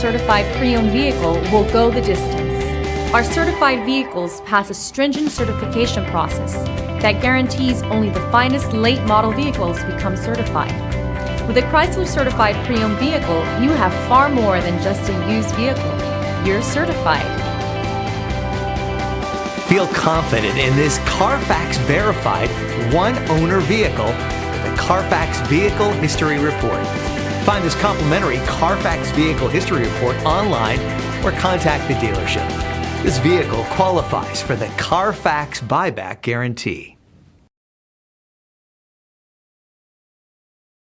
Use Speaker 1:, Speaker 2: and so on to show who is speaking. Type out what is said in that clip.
Speaker 1: certified pre-owned vehicle will go the distance. Our certified vehicles pass a stringent certification process that guarantees only the finest late model vehicles become certified. With a Chrysler certified pre-owned vehicle, you have far more than just a used vehicle. You're certified.
Speaker 2: Feel confident in this Carfax verified one-owner vehicle with the Carfax Vehicle History Report. Find this complimentary Carfax Vehicle History Report online or contact the dealership. This vehicle qualifies for the Carfax Buyback Guarantee.